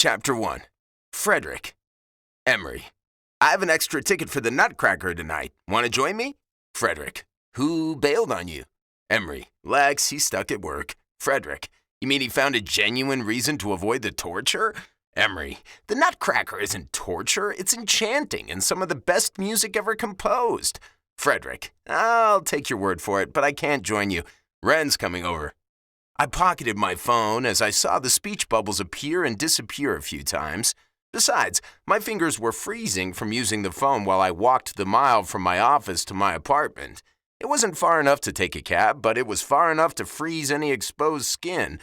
Chapter 1. Frederick. Emery. I have an extra ticket for the Nutcracker tonight. Want to join me? Frederick. Who bailed on you? Emery. Lex, he's stuck at work. Frederick. You mean he found a genuine reason to avoid the torture? Emery. The Nutcracker isn't torture, it's enchanting and some of the best music ever composed. Frederick. I'll take your word for it, but I can't join you. Ren's coming over. I pocketed my phone as I saw the speech bubbles appear and disappear a few times. Besides, my fingers were freezing from using the phone while I walked the mile from my office to my apartment. It wasn't far enough to take a cab, but it was far enough to freeze any exposed skin.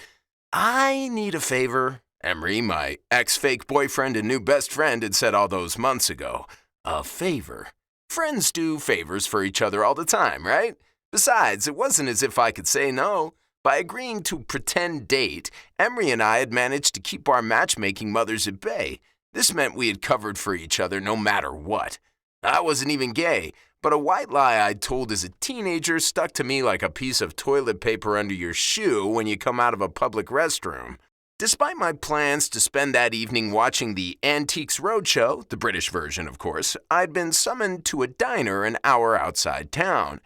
I need a favor. Emery, my ex-fake boyfriend and new best friend, had said all those months ago. A favor. Friends do favors for each other all the time, right? Besides, it wasn't as if I could say no. By agreeing to pretend date, Emery and I had managed to keep our matchmaking mothers at bay. This meant we had covered for each other no matter what. I wasn't even gay, but a white lie I'd told as a teenager stuck to me like a piece of toilet paper under your shoe when you come out of a public restroom. Despite my plans to spend that evening watching the Antiques Roadshow, the British version of course, I'd been summoned to a diner an hour outside town.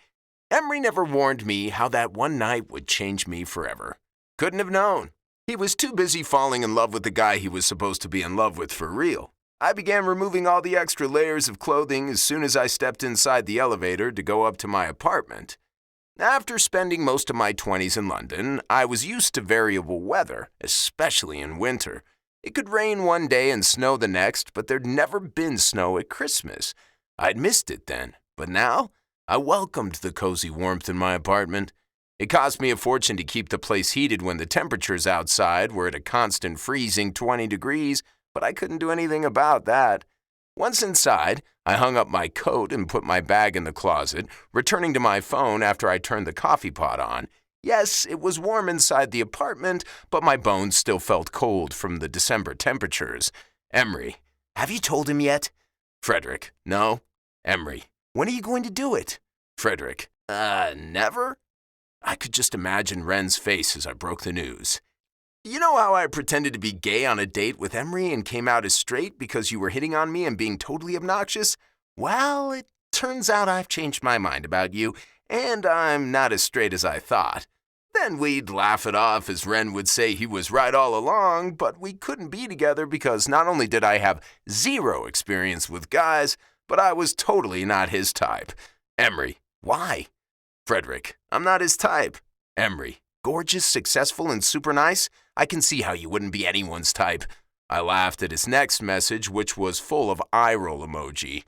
Emery never warned me how that one night would change me forever. Couldn't have known. He was too busy falling in love with the guy he was supposed to be in love with for real. I began removing all the extra layers of clothing as soon as I stepped inside the elevator to go up to my apartment. After spending most of my 20s in London, I was used to variable weather, especially in winter. It could rain one day and snow the next, but there'd never been snow at Christmas. I'd missed it then, but now I welcomed the cozy warmth in my apartment. It cost me a fortune to keep the place heated when the temperatures outside were at a constant freezing 20 degrees, but I couldn't do anything about that. Once inside, I hung up my coat and put my bag in the closet, returning to my phone after I turned the coffee pot on. Yes, it was warm inside the apartment, but my bones still felt cold from the December temperatures. Emery. Have you told him yet? Frederick. No. Emery. When are you going to do it? Frederick. Never? I could just imagine Ren's face as I broke the news. You know how I pretended to be gay on a date with Emery and came out as straight because you were hitting on me and being totally obnoxious? Well, it turns out I've changed my mind about you, and I'm not as straight as I thought. Then we'd laugh it off as Ren would say he was right all along, but we couldn't be together because not only did I have zero experience with guys, but I was totally not his type. Emery. Why? Frederick. I'm not his type. Emery. Gorgeous, successful, and super nice? I can see how you wouldn't be anyone's type. I laughed at his next message, which was full of eye roll emoji.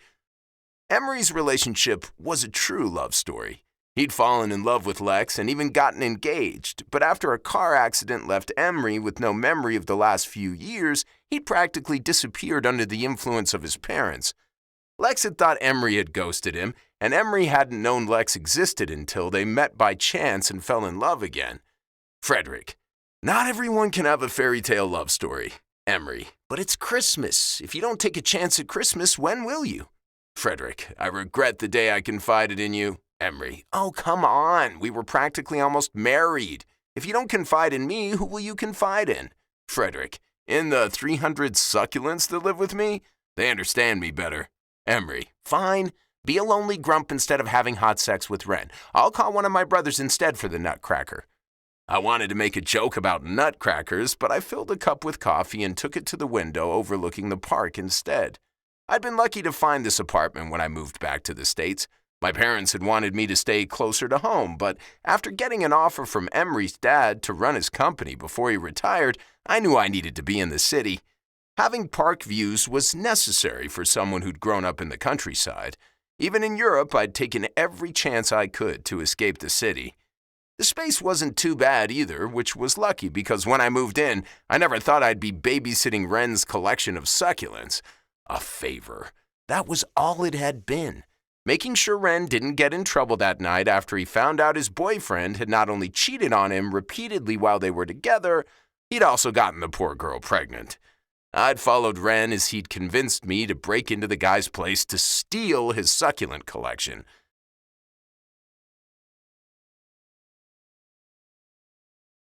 Emery's relationship was a true love story. He'd fallen in love with Lex and even gotten engaged, but after a car accident left Emery with no memory of the last few years, he'd practically disappeared under the influence of his parents. Lex had thought Emery had ghosted him, and Emery hadn't known Lex existed until they met by chance and fell in love again. Frederick. Not everyone can have a fairy tale love story. Emery. But it's Christmas. If you don't take a chance at Christmas, when will you? Frederick. I regret the day I confided in you. Emery. Oh, come on. We were practically almost married. If you don't confide in me, who will you confide in? Frederick. In the 300 succulents that live with me? They understand me better. Emery. Fine. Be a lonely grump instead of having hot sex with Ren. I'll call one of my brothers instead for the Nutcracker. I wanted to make a joke about nutcrackers, but I filled a cup with coffee and took it to the window overlooking the park instead. I'd been lucky to find this apartment when I moved back to the States. My parents had wanted me to stay closer to home, but after getting an offer from Emery's dad to run his company before he retired, I knew I needed to be in the city. Having park views was necessary for someone who'd grown up in the countryside. Even in Europe, I'd taken every chance I could to escape the city. The space wasn't too bad either, which was lucky because when I moved in, I never thought I'd be babysitting Ren's collection of succulents. A favor. That was all it had been. Making sure Ren didn't get in trouble that night after he found out his boyfriend had not only cheated on him repeatedly while they were together, he'd also gotten the poor girl pregnant. I'd followed Ren as he'd convinced me to break into the guy's place to steal his succulent collection.